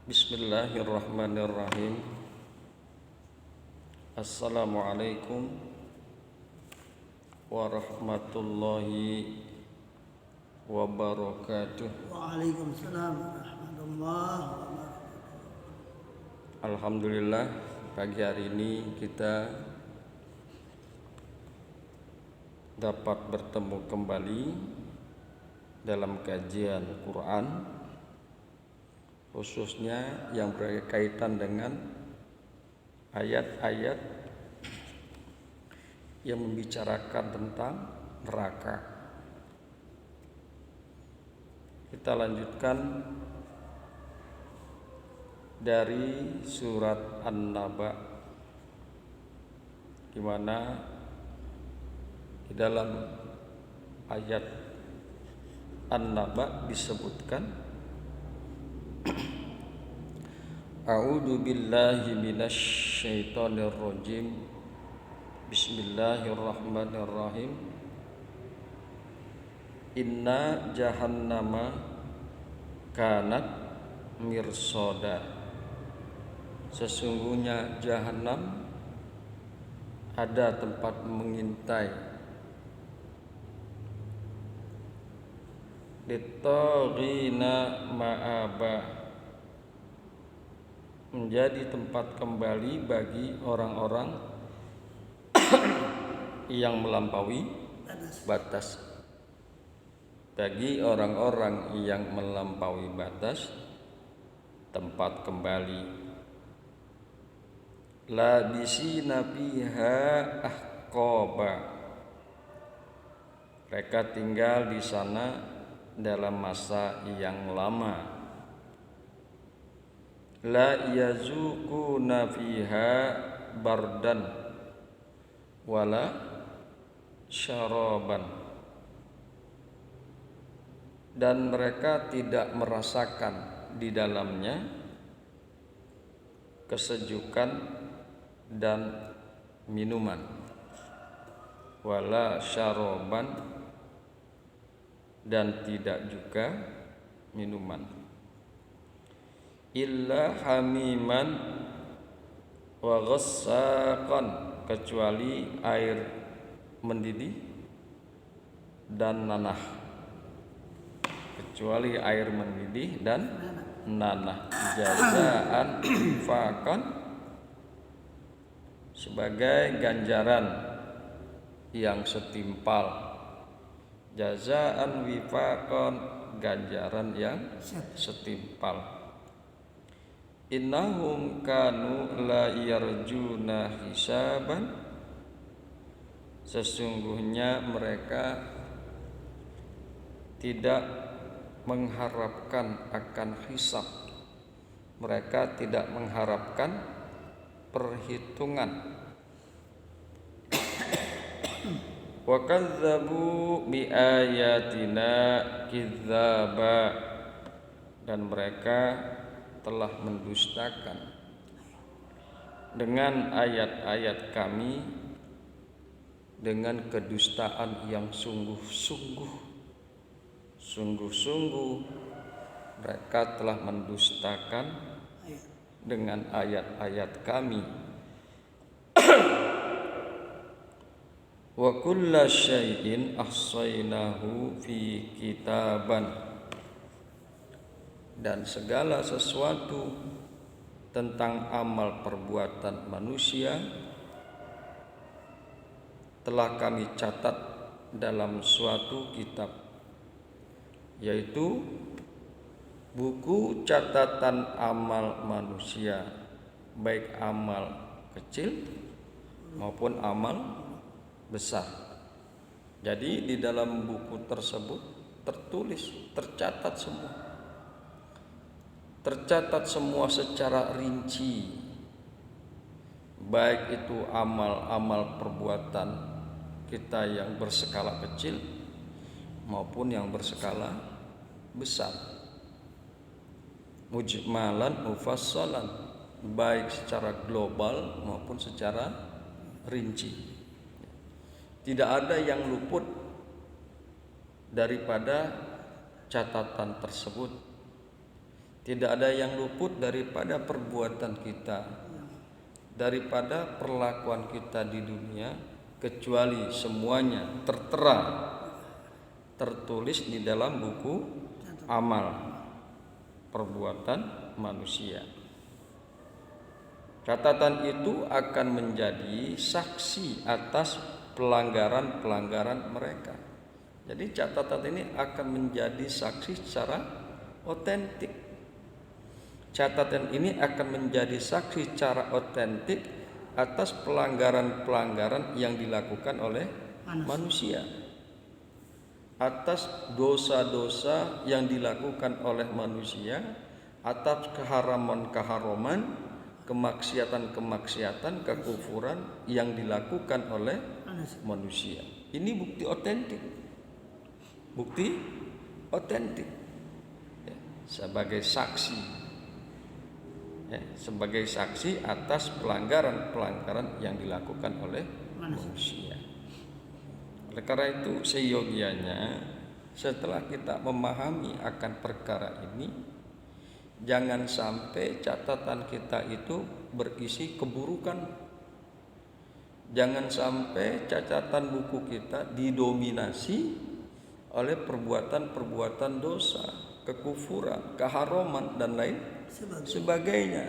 Bismillahirrahmanirrahim. Assalamualaikum warahmatullahi wabarakatuh. Waalaikumsalam warahmatullahi wabarakatuh. Alhamdulillah, pagi hari ini kita dapat bertemu kembali dalam kajian Quran, khususnya yang berkaitan dengan ayat-ayat yang membicarakan tentang neraka. Kita lanjutkan dari surat An-Naba, di mana di dalam ayat An-Naba disebutkan A'udzu billahi minasy syaithanir rajim. Bismillahirrahmanirrahim. Inna jahannama kanat mirsada. Sesungguhnya jahanam ada tempat mengintai. Littaghina ma'aba, menjadi tempat kembali bagi orang-orang yang melampaui batas. Bagi orang-orang yang melampaui batas, tempat kembali. Labisina fiha ahqaba, mereka tinggal di sana dalam masa yang lama. La yazuquna fiha bardan wala syaraban, dan mereka tidak merasakan di dalamnya kesejukan dan minuman. Wala syaraban, dan tidak juga minuman. Illa hamiman wa ghassaqan, kecuali air mendidih dan nanah. Kecuali air mendidih dan nanah. Jazaan wifakan, sebagai ganjaran yang setimpal. Jazaan wifakan, ganjaran yang setimpal. Innahum kanu la yarjuna hisaban, sesungguhnya mereka tidak mengharapkan akan hisab. Mereka tidak mengharapkan perhitungan. Wa kadzdzabu bi ayatina kidzaba, dan mereka telah mendustakan dengan ayat-ayat kami dengan kedustaan yang sungguh-sungguh. Sungguh-sungguh mereka telah mendustakan dengan ayat-ayat kami. Wa kulla syai'in ahsaynahu fi kitaban, dan segala sesuatu tentang amal perbuatan manusia telah kami catat dalam suatu kitab, yaitu buku catatan amal manusia, baik amal kecil maupun amal besar. Jadi di dalam buku tersebut tertulis, tercatat semua secara rinci, baik itu amal-amal perbuatan kita yang berskala kecil maupun yang berskala besar. Mujmalan mufassalan, baik secara global maupun secara rinci. Tidak ada yang luput daripada catatan tersebut. Tidak ada yang luput daripada perbuatan kita, daripada perlakuan kita di dunia, kecuali semuanya tertera, tertulis di dalam buku amal perbuatan manusia. Catatan itu akan menjadi saksi atas pelanggaran-pelanggaran mereka. Jadi catatan ini akan menjadi saksi secara otentik. Catatan ini akan menjadi saksi secara otentik atas pelanggaran-pelanggaran yang dilakukan oleh manusia, atas dosa-dosa yang dilakukan oleh manusia, atas keharaman-keharaman, kemaksiatan-kemaksiatan, kekufuran yang dilakukan oleh manusia. Ini bukti otentik. Bukti otentik ya, sebagai saksi. Ya, sebagai saksi atas pelanggaran-pelanggaran yang dilakukan oleh manusia. Oleh karena itu seyogianya setelah kita memahami akan perkara ini, jangan sampai catatan kita itu berisi keburukan. Jangan sampai catatan buku kita didominasi oleh perbuatan-perbuatan dosa, kekufuran, keharaman dan lain sebagainya.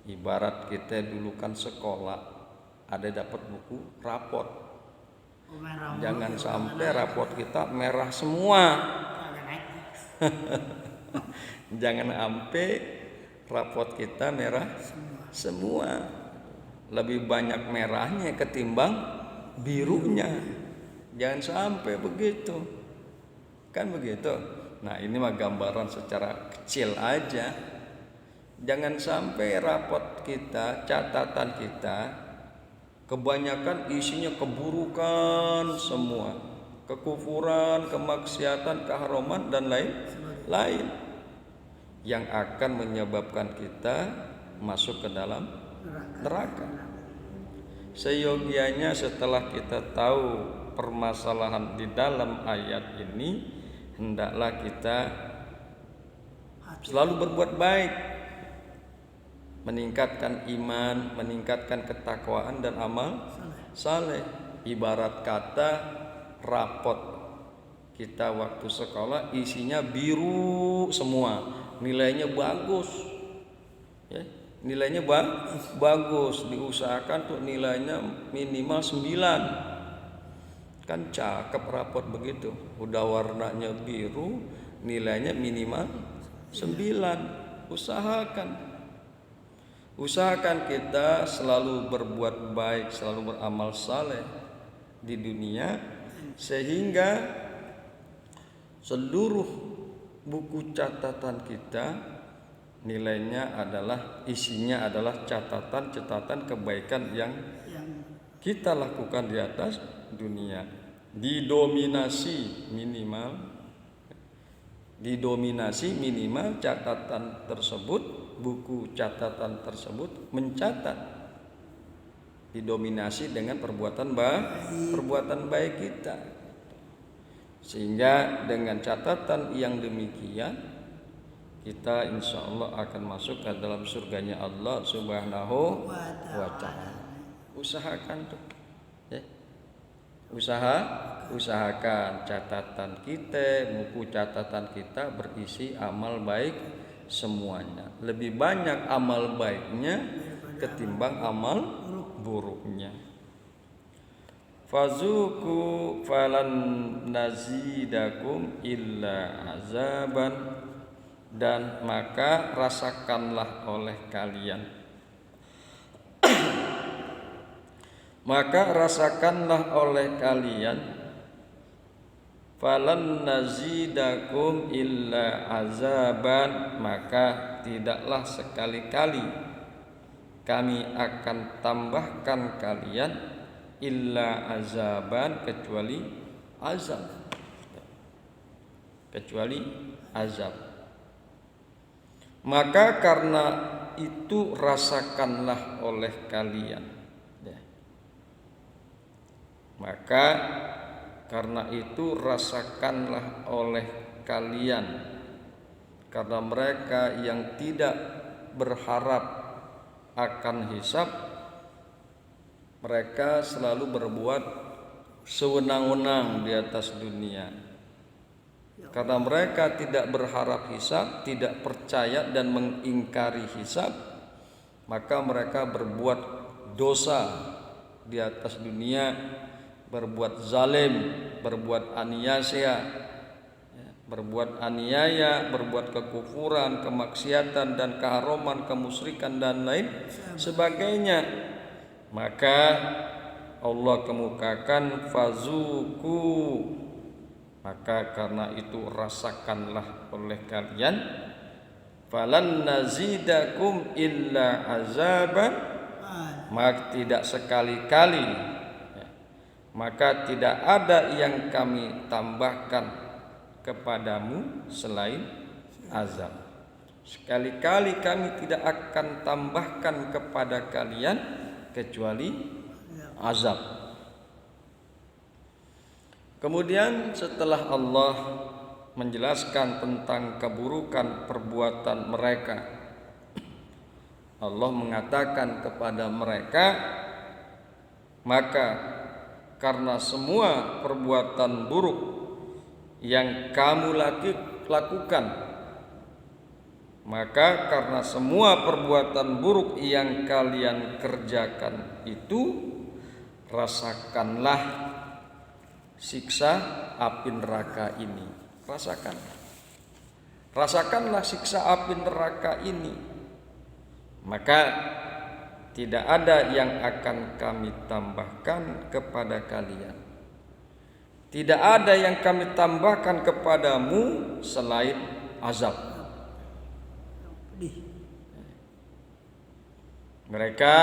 Ibarat kita dulu kan sekolah ada dapat buku rapot. Jangan sampai rapot kita merah semua. Jangan sampai rapot kita merah semua. Lebih banyak merahnya ketimbang birunya. Jangan sampai begitu. Kan begitu. Nah, ini mah gambaran secara kecil aja. Jangan sampai rapot kita, catatan kita kebanyakan isinya keburukan semua. Kekufuran, kemaksiatan, keharaman dan lain-lain yang akan menyebabkan kita masuk ke dalam neraka. Seyogianya setelah kita tahu permasalahan di dalam ayat ini, hendaklah kita selalu berbuat baik, meningkatkan iman, meningkatkan ketakwaan dan amal saleh. Ibarat kata rapot kita waktu sekolah isinya biru semua, nilainya bagus ya, nilainya bagus, diusahakan tuh nilainya minimal 9. Kan cakep rapot begitu, udah warnanya biru, nilainya minimal 9. Usahakan kita selalu berbuat baik, selalu beramal saleh di dunia, sehingga seluruh buku catatan kita nilainya adalah, isinya adalah catatan-catatan kebaikan yang kita lakukan di atas dunia. Didominasi minimal catatan tersebut, buku catatan tersebut mencatat, didominasi dengan perbuatan baik kita. Sehingga dengan catatan yang demikian kita insya Allah akan masuk ke dalam surganya Allah Subhanahu wa ta'ala. Usahakan tuh ya. Usahakan catatan kita, buku catatan kita berisi amal baik semuanya. Lebih banyak amal baiknya ketimbang amal buruknya. Fazuku falan nazidakum illa azaban, dan maka rasakanlah oleh kalian falan nazidakum illa azaban, maka tidaklah sekali-kali kami akan tambahkan kalian illa azaban, kecuali azab. Maka karena itu rasakanlah oleh kalian ya. Maka karena itu rasakanlah oleh kalian Karena mereka yang tidak berharap akan hisab, mereka selalu berbuat sewenang-wenang di atas dunia. Karena mereka tidak berharap hisab, tidak percaya dan mengingkari hisab, maka mereka berbuat dosa di atas dunia, berbuat zalim, berbuat aniaya, berbuat kekufuran, kemaksiatan dan keharuman, kemusyrikan dan lain sebagainya. Maka Allah kemukakan fazuku, maka karena itu rasakanlah oleh kalian, falan nazidakum illa azaban, maka tidak sekali-kali, maka tidak ada yang kami tambahkan kepadamu selain azab. Sekali-kali kami tidak akan tambahkan kepada kalian kecuali azab. Kemudian setelah Allah menjelaskan tentang keburukan perbuatan mereka, Allah mengatakan kepada mereka, maka karena semua perbuatan buruk yang kamu lakukan, maka karena semua perbuatan buruk yang kalian kerjakan itu, rasakanlah siksa api neraka ini. Rasakanlah siksa api neraka ini. Maka tidak ada yang akan kami tambahkan kepada kalian. Tidak ada yang kami tambahkan kepadamu selain azab. Mereka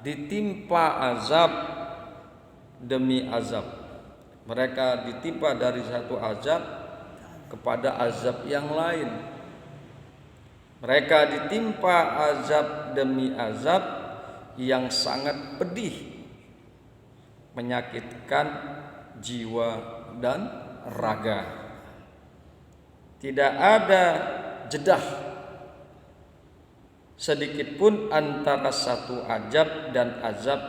ditimpa azab demi azab. Mereka ditimpa dari satu azab kepada azab yang lain. Mereka ditimpa azab demi azab yang sangat pedih, menyakitkan jiwa dan raga. Tidak ada jeda sedikit pun antara satu azab dan azab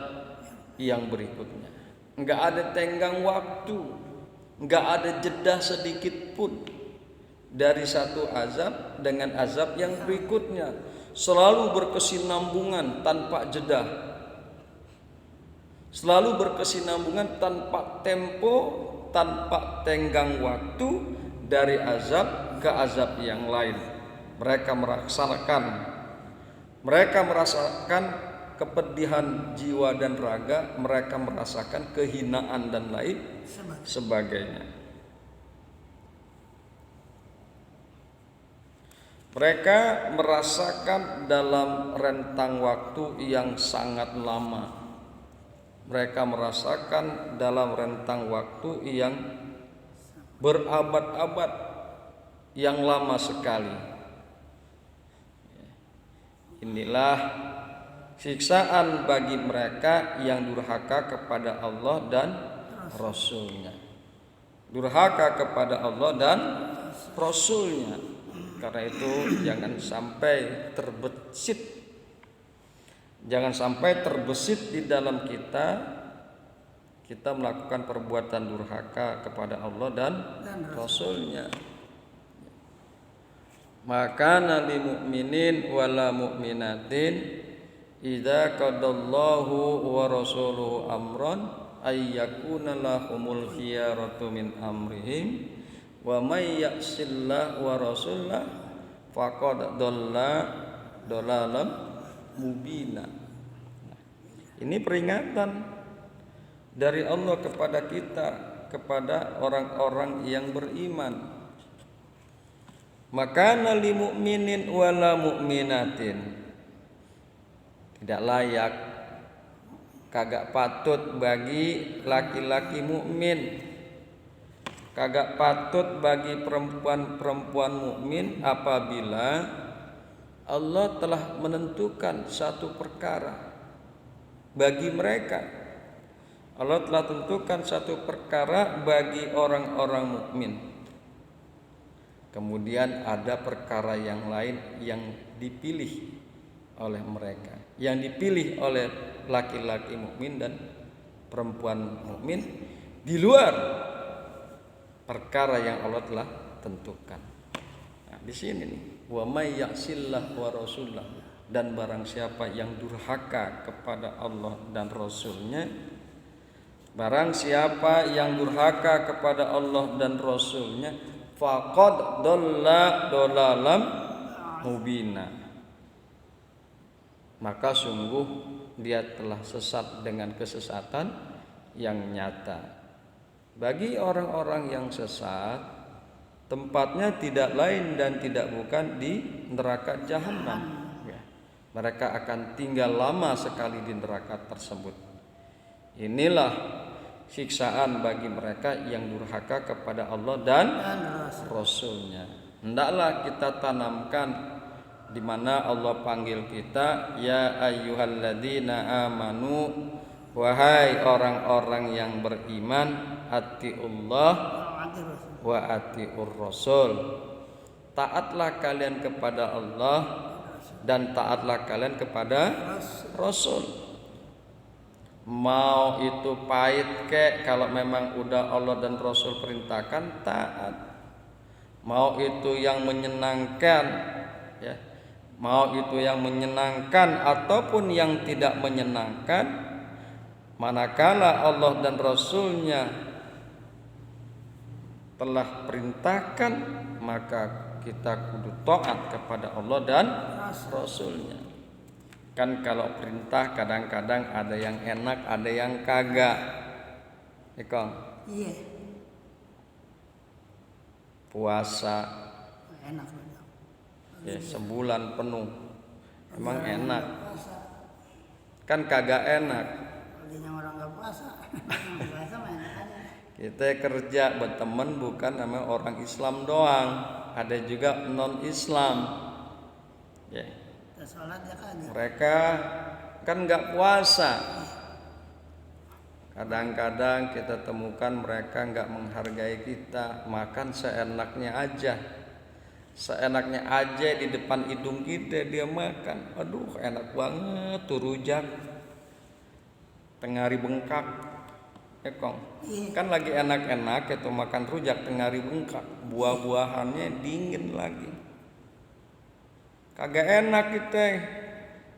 yang berikutnya. Enggak ada tenggang waktu, enggak ada jeda sedikit pun dari satu azab dengan azab yang berikutnya, selalu berkesinambungan tanpa jeda, selalu berkesinambungan tanpa tempo, tanpa tenggang waktu dari azab ke azab yang lain. Mereka merasakan kepedihan jiwa dan raga, mereka merasakan kehinaan dan lain sebagainya. Mereka merasakan dalam rentang waktu yang sangat lama. Mereka merasakan dalam rentang waktu yang berabad-abad, yang lama sekali. Inilah siksaan bagi mereka yang durhaka kepada Allah dan Rasul-Nya. Durhaka kepada Allah dan Rasul-Nya. Karena itu jangan sampai terbesit, jangan sampai terbesit di dalam kita melakukan perbuatan durhaka kepada Allah dan Rasul-Nya. Maka lil mu'minin wala mu'minatin idza qadallahu wa rasuluhu amran ay yakuna lahumul khiyaratu min amrihim wa may ya'sillah wa rasulah faqad dhalla dhalalan mubina. Ini peringatan dari Allah kepada kita, kepada orang-orang yang beriman. Maka lil mu'minin wala mu'minatin, tidak layak, kagak patut bagi laki-laki mukmin, kagak patut bagi perempuan-perempuan mukmin apabila Allah telah menentukan satu perkara bagi mereka. Allah telah tentukan satu perkara bagi orang-orang mukmin. Kemudian ada perkara yang lain yang dipilih oleh mereka, yang dipilih oleh laki-laki mukmin dan perempuan mukmin di luar perkara yang Allah telah tentukan. Nah, di sini nih, wa may ya'sillah wa rasulah, dan barang siapa yang durhaka kepada Allah dan Rasulnya, barang siapa yang durhaka kepada Allah dan Rasulnya, faqad dhalla dhalalam mubina, maka sungguh dia telah sesat dengan kesesatan yang nyata. Bagi orang-orang yang sesat, tempatnya tidak lain dan tidak bukan di neraka jahanam. Mereka akan tinggal lama sekali di neraka tersebut. Inilah siksaan bagi mereka yang durhaka kepada Allah dan Rasul-Nya. Hendaklah kita tanamkan di mana Allah panggil kita, ya ayyuhalladzina amanu, wahai orang-orang yang beriman, atiullah wa atiur rasul, taatlah kalian kepada Allah dan taatlah kalian kepada Rasul. Mau itu pahit kek, kalau memang udah Allah dan Rasul perintahkan taat. Mau itu yang menyenangkan, ya, mau itu yang menyenangkan ataupun yang tidak menyenangkan, manakala Allah dan Rasul-Nya telah perintahkan, maka kita kudu taat kepada Allah dan Rasul-Nya. Kan kalau perintah kadang-kadang ada yang enak, ada yang kagak. Ikong. Iya. Puasa. Enak. Ya, sebulan penuh. Emang enak. Kan kagak enak. Kalau orang nggak puasa, puasa mah enak aja. Kita kerja berteman bukan sama orang Islam doang, ada juga non Islam. Ya. Mereka kan nggak puasa. Kadang-kadang kita temukan mereka nggak menghargai kita, makan seenaknya aja. Seenaknya aja di depan hidung kita dia makan. Aduh, enak banget tuh rujak. Tengah hari bengkak. Ya Kong. Kan lagi enak-enak itu makan rujak tengah hari bengkak. Buah-buahannya dingin lagi. Kagak enak kita.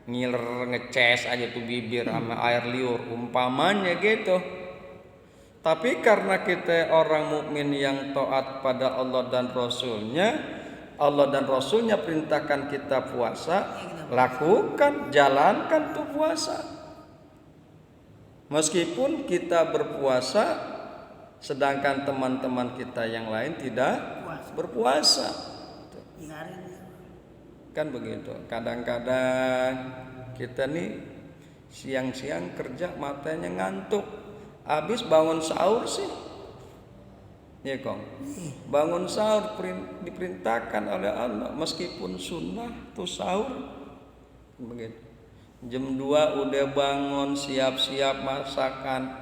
Ngiler ngeces aja tuh bibir sama air liur umpamanya gitu. Tapi karena kita orang mukmin yang taat pada Allah dan Rasul-Nya, Allah dan Rasul-Nya perintahkan kita puasa, lakukan, jalankan tuh puasa. Meskipun kita berpuasa, sedangkan teman-teman kita yang lain tidak berpuasa. Kan begitu. Kadang-kadang kita nih siang-siang kerja matanya ngantuk, habis bangun sahur sih, ya Kong. Bangun sahur diperintahkan oleh Allah, meskipun sunnah tuh sahur begitu. Jam 2 udah bangun, siap-siap masakan,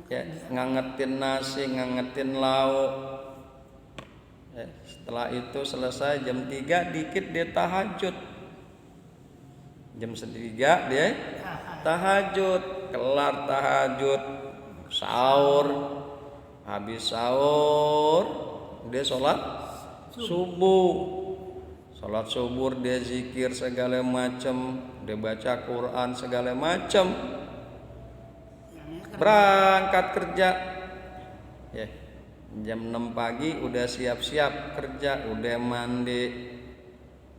ya, ngangetin nasi, ngangetin lauk. Setelah itu selesai jam 3 dikit dia tahajud. Jam 3 dia tahajud, kelar tahajud, sahur. Habis sahur dia sholat subuh. Sholat subuh dia zikir segala macam, dia baca Quran segala macam. Berangkat kerja. Ya. Jam 6 pagi udah siap-siap kerja, udah mandi,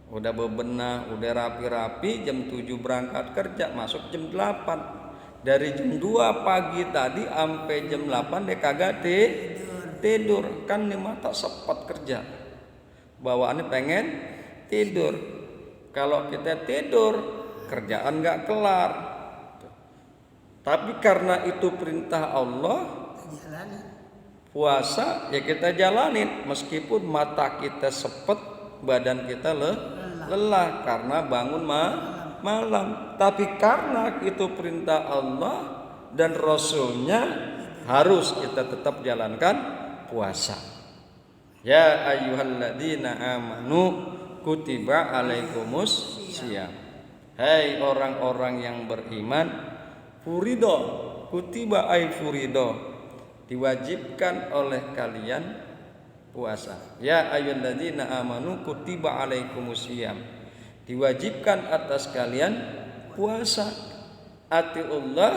udah bebenah, udah rapi-rapi, jam 7 berangkat kerja, masuk jam 8. Dari jam 2 pagi tadi sampai jam 8 dia kagak tidur. Kan di mata sepet kerja. Bawaannya pengen tidur. Kalau kita tidur, kerjaan gak kelar. Tapi karena itu perintah Allah, puasa ya kita jalanin, meskipun mata kita sepet, badan kita lelah karena bangun malam. Tapi karena itu perintah Allah dan Rasul-Nya, harus kita tetap jalankan puasa. Ya ayyuhalladzina amanu kutiba alaikumus syiyam. Hai orang-orang yang beriman, furido, kutiba ay furido, diwajibkan oleh kalian puasa. Ya ayyuhalladzina amanu kutiba alaikumus syiyam, diwajibkan atas kalian puasa. Atiullah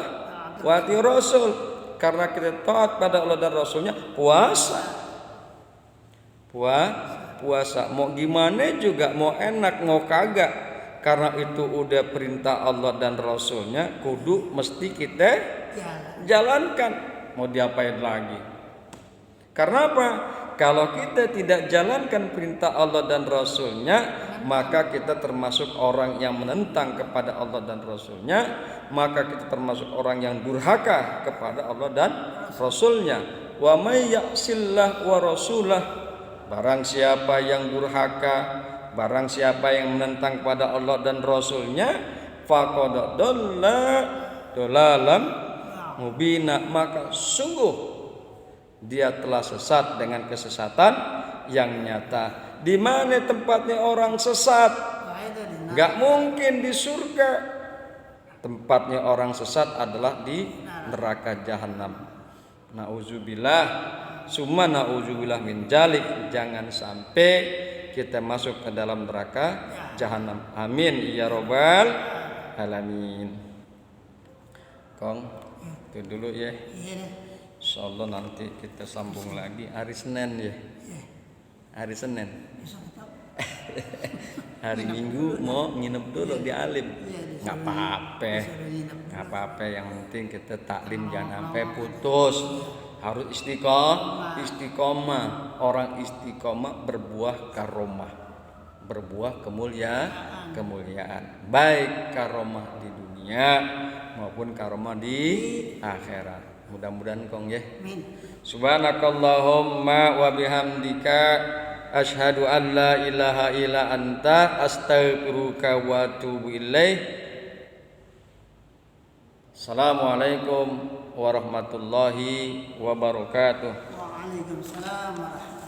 wa ati rasul, karena kita taat pada Allah dan Rasulnya puasa. Puasa mau gimana juga, mau enak mau kagak, karena itu udah perintah Allah dan Rasulnya, kudu mesti kita jalankan. Mau diapain lagi? Karena apa? Kalau kita tidak jalankan perintah Allah dan Rasulnya, maka kita termasuk orang yang menentang kepada Allah dan Rasulnya, maka kita termasuk orang yang durhaka kepada Allah dan Rasulnya. Wa may ya'sillah wa rasulah, barang siapa yang durhaka, barang siapa yang menentang pada Allah dan Rasulnya, faqad dhalla dhalalan mubina, maka sungguh dia telah sesat dengan kesesatan yang nyata. Di mana tempatnya orang sesat? Gak mungkin di surga. Tempatnya orang sesat adalah di neraka jahanam. Nauzubillah, summa nauzubillah min jalik. Jangan sampai kita masuk ke dalam neraka jahanam. Amin ya robbal alamin. Kong, itu dulu ya. Insyaallah nanti kita sambung lagi hari Senin ya. Hari Senin. Hari Minggu mau nginep dulu di Alim. Nggak apa-apa, yang penting kita taklim jangan sampai putus. Harus istiqomah. Orang istiqomah berbuah karomah, berbuah kemuliaan. Baik karomah di dunia maupun karomah di akhirat. Mudah-mudahan kong ya. Subhanakallahumma wa bihamdika asyhadu an la ilaha illa anta astaghfiruka wa atubu ilaih. Assalamualaikum warahmatullahi wabarakatuh. Waalaikumsalam warahmatullahi wabarakatuh.